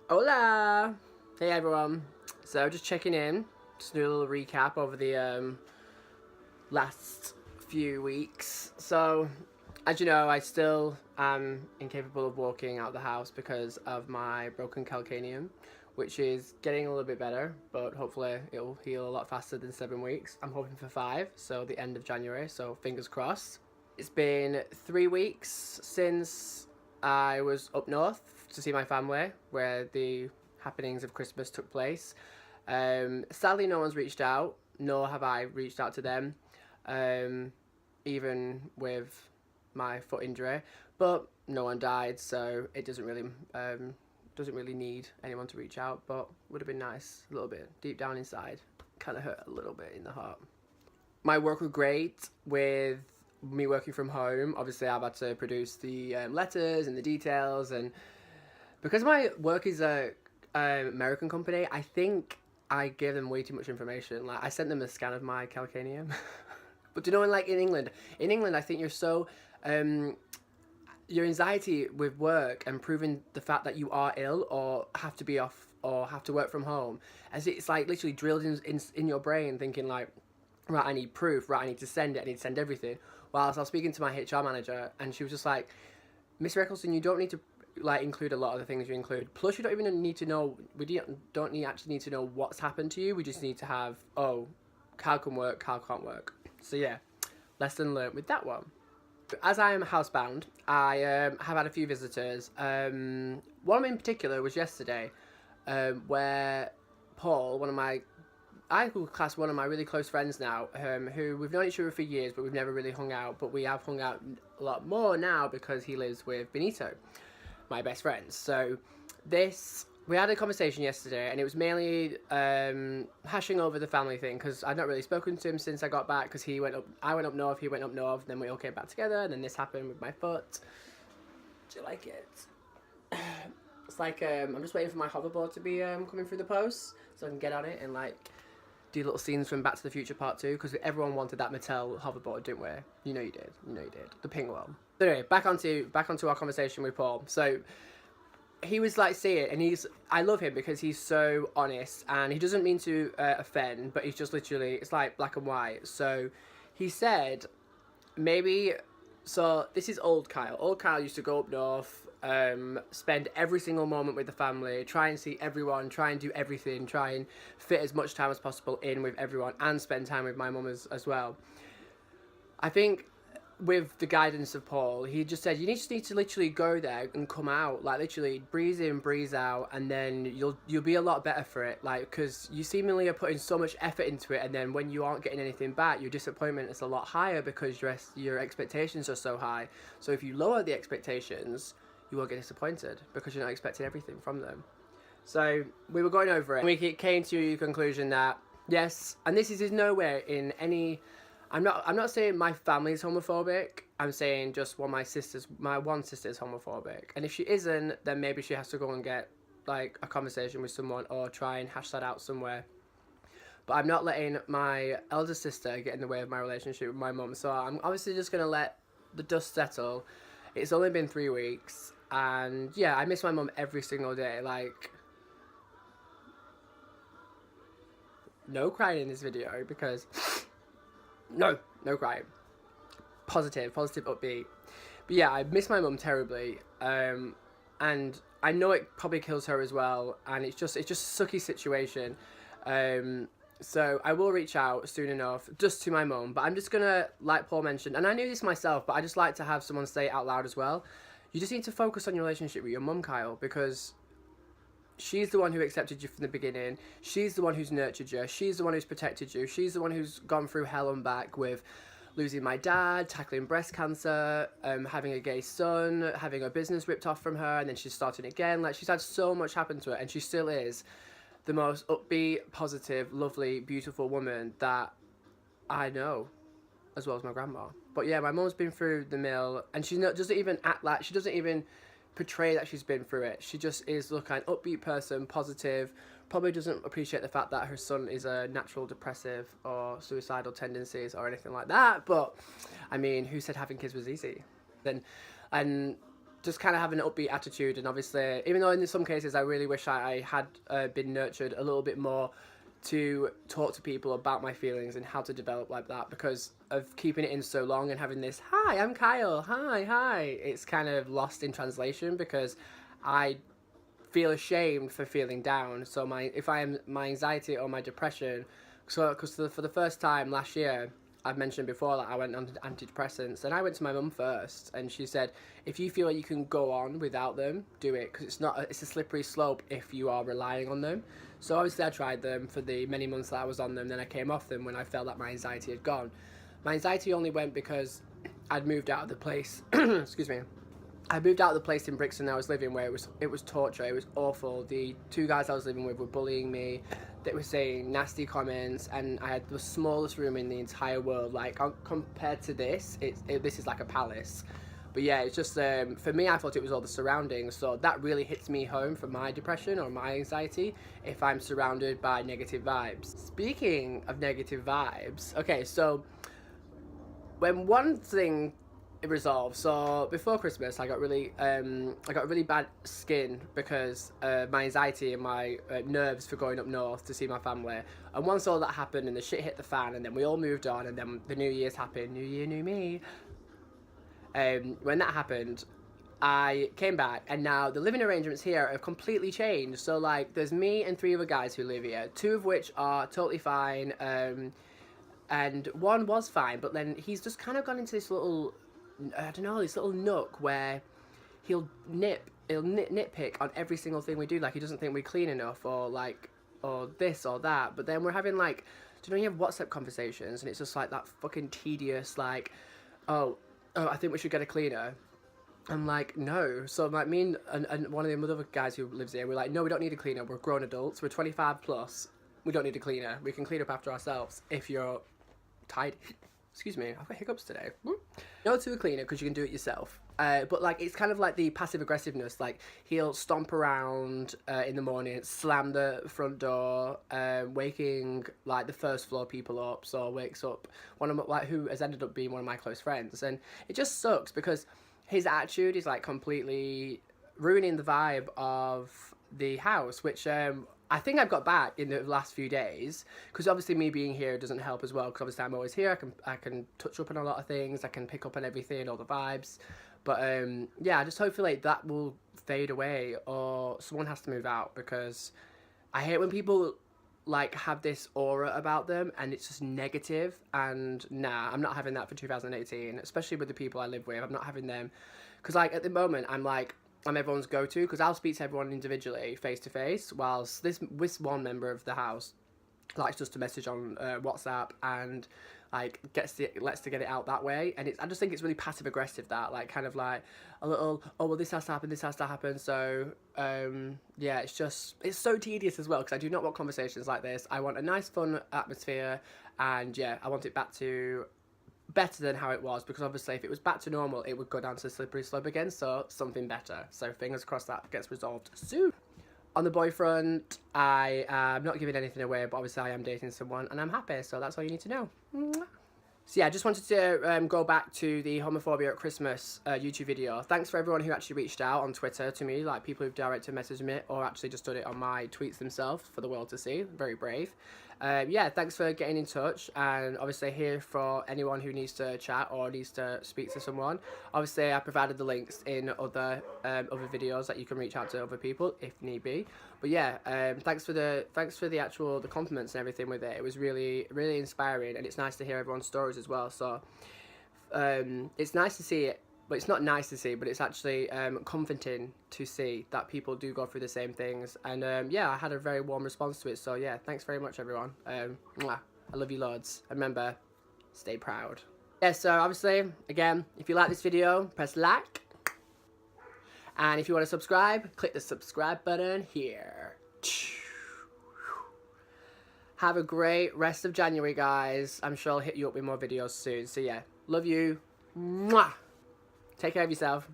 Hola! Hey everyone. So just checking in, just do a little recap over the last few weeks. So, as you know, I still am incapable of walking out of the house because of my broken calcaneum, which is getting a little bit better, but hopefully it'll heal a lot faster than 7 weeks. I'm hoping for 5, so the end of January, so fingers crossed. It's been 3 weeks since I was up north to see my family, where the happenings of Christmas took place. Sadly, no one's reached out, nor have I reached out to them, even with my foot injury. But no one died, so it doesn't really need anyone to reach out. But would have been nice, a little bit deep down inside. Kind of hurt a little bit in the heart. My work was great with me working from home. Obviously, I've had to produce the letters and the details, and because my work is a American company, I think I gave them way too much information. Like I sent them a scan of my calcaneum, but do you know, in England, I think you're so your anxiety with work and proving the fact that you are ill or have to be off or have to work from home, as it's like literally drilled in your brain, thinking like, right, I need proof, right, I need to send it, I need to send everything. Whilst I was speaking to my HR manager, and she was just like, Mr. Eccleston, you don't need to like include a lot of the things you include. Plus, you don't even need to know. Actually need to know what's happened to you. We just need to have Cal can work, Cal can't work. So yeah, lesson learned with that one. As I am housebound, I have had a few visitors. One in particular was yesterday, where Paul, I would class one of my really close friends now, who we've known each other for years, but we've never really hung out. But we have hung out a lot more now because he lives with Benito, my best friend. So we had a conversation yesterday, and it was mainly hashing over the family thing because I'd not really spoken to him since I got back because I went up north, he went up north, then we all came back together, and then this happened with my foot. Do you like it? It's like I'm just waiting for my hoverboard to be coming through the post so I can get on it and like do little scenes from Back to the Future Part 2 because everyone wanted that Mattel hoverboard, didn't we? You know you did. The pink one. But anyway, back onto our conversation with Paul. So he was like saying, and I love him because he's so honest and he doesn't mean to offend, but he's just literally, it's like black and white. So he said, maybe, so this is old Kyle. Old Kyle used to go up north, spend every single moment with the family, try and see everyone, try and do everything, try and fit as much time as possible in with everyone and spend time with my mum as well. I think with the guidance of Paul, he just said you just need to literally go there and come out, like literally breeze in, breeze out, and then you'll be a lot better for it. Like because you seemingly are putting so much effort into it, and then when you aren't getting anything back, your disappointment is a lot higher because your expectations are so high. So if you lower the expectations, you will get disappointed because you're not expecting everything from them. So we were going over it, and we came to the conclusion that yes, and this is nowhere in any. I'm not saying my family is homophobic. I'm saying just my one sister is homophobic. And if she isn't, then maybe she has to go and get like a conversation with someone or try and hash that out somewhere. But I'm not letting my elder sister get in the way of my relationship with my mum. So I'm obviously just going to let the dust settle. It's only been 3 weeks. And yeah, I miss my mum every single day. Like, no crying in this video because... No crying. Positive, upbeat. But yeah, I miss my mum terribly, and I know it probably kills her as well. And it's just a sucky situation. So I will reach out soon enough, just to my mum. But I'm just gonna, like Paul mentioned, and I knew this myself, but I just like to have someone say it out loud as well. You just need to focus on your relationship with your mum, Kyle, because she's the one who accepted you from the beginning. She's the one who's nurtured you. She's the one who's protected you. She's the one who's gone through hell and back with losing my dad, tackling breast cancer, having a gay son, having her business ripped off from her, and then she's starting again. Like, she's had so much happen to her, and she still is the most upbeat, positive, lovely, beautiful woman that I know, as well as my grandma. But yeah, my mum's been through the mill, and doesn't even act like, she doesn't even portray that she's been through it. She just is the kind of upbeat person, positive, probably doesn't appreciate the fact that her son is a natural depressive or suicidal tendencies or anything like that. But I mean, who said having kids was easy? And just kind of have an upbeat attitude. And obviously, even though in some cases I really wish I had been nurtured a little bit more to talk to people about my feelings and how to develop like that, because of keeping it in so long and having this, hi, I'm Kyle, hi, it's kind of lost in translation because I feel ashamed for feeling down. So my anxiety or my depression, so because for the first time last year, I've mentioned before that I went on antidepressants, and I went to my mum first, and she said, if you feel like you can go on without them, do it, because it's a slippery slope if you are relying on them. So obviously I tried them for the many months that I was on them, then I came off them when I felt that my anxiety had gone. My anxiety only went because I'd moved out of the place, excuse me, I moved out of the place in Brixton I was living, where it was torture, it was awful. The 2 guys I was living with were bullying me, they were saying nasty comments, and I had the smallest room in the entire world. Like, compared to this, this is like a palace. But yeah, it's just, for me, I thought it was all the surroundings, so that really hits me home for my depression or my anxiety, if I'm surrounded by negative vibes. Speaking of negative vibes, okay, so when one thing resolved, so before Christmas I got really bad skin because my anxiety and my nerves for going up north to see my family, and once all that happened and the shit hit the fan, and then we all moved on, and then the New Year's happened, New Year, new me. When that happened, I came back, and now the living arrangements here have completely changed. So like, there's me and 3 other guys who live here, 2 of which are totally fine, and one was fine, but then he's just kind of gone into this little, I don't know, this little nook where he'll nitpick on every single thing we do. Like, he doesn't think we clean enough, or like, or this or that. But then we're having like, do you know, you have WhatsApp conversations, and it's just like that fucking tedious, like, oh, I think we should get a cleaner. I'm like, no. So like, me and one of the other guys who lives here, we're like, no, we don't need a cleaner. We're grown adults. We're 25 plus. We don't need a cleaner. We can clean up after ourselves if you're tidy. Excuse me, I've got hiccups today. No to a cleaner because you can do it yourself. But like, it's kind of like the passive aggressiveness. Like, he'll stomp around in the morning, slam the front door, waking like the first floor people up. So wakes up one of my, like, who has ended up being one of my close friends, and it just sucks because his attitude is like completely ruining the vibe of the house, which I think I've got back in the last few days, because obviously me being here doesn't help as well, because obviously I'm always here, I can touch up on a lot of things, I can pick up on everything, all the vibes, but yeah, I just hopefully like, that will fade away, or someone has to move out, because I hate when people like have this aura about them and it's just negative, and nah, I'm not having that for 2018, especially with the people I live with. I'm not having them, because like at the moment I'm everyone's go-to, because I'll speak to everyone individually, face-to-face, whilst this one member of the house likes just to message on WhatsApp, and like lets to get it out that way. And I just think it's really passive-aggressive, that, like, kind of like a little, oh, well, this has to happen, so, yeah, it's so tedious as well, because I do not want conversations like this. I want a nice, fun atmosphere, and yeah, I want it back to better than how it was, because obviously if it was back to normal, it would go down to the slippery slope again, so something better. So fingers crossed that gets resolved soon. On the boy front, I am not giving anything away, but obviously I am dating someone, and I'm happy, so that's all you need to know. Mwah. So yeah, I just wanted to go back to the Homophobia at Christmas YouTube video. Thanks for everyone who actually reached out on Twitter to me, like people who've directed messaged me, or actually just done it on my tweets themselves for the world to see. Very brave. Yeah, thanks for getting in touch, and obviously here for anyone who needs to chat or needs to speak to someone. Obviously I provided the links in other videos that you can reach out to other people if need be. But yeah, thanks for the compliments and everything with it. It was really, really inspiring, and it's nice to hear everyone's stories as well. So it's nice to see it. But it's not nice to see, but it's actually comforting to see that people do go through the same things. And yeah, I had a very warm response to it. So yeah, thanks very much, everyone. Mwah. I love you loads. And remember, stay proud. Yeah, so obviously, again, if you like this video, press like. And if you want to subscribe, click the subscribe button here. Have a great rest of January, guys. I'm sure I'll hit you up with more videos soon. So yeah, love you. Mwah. Take care of yourself.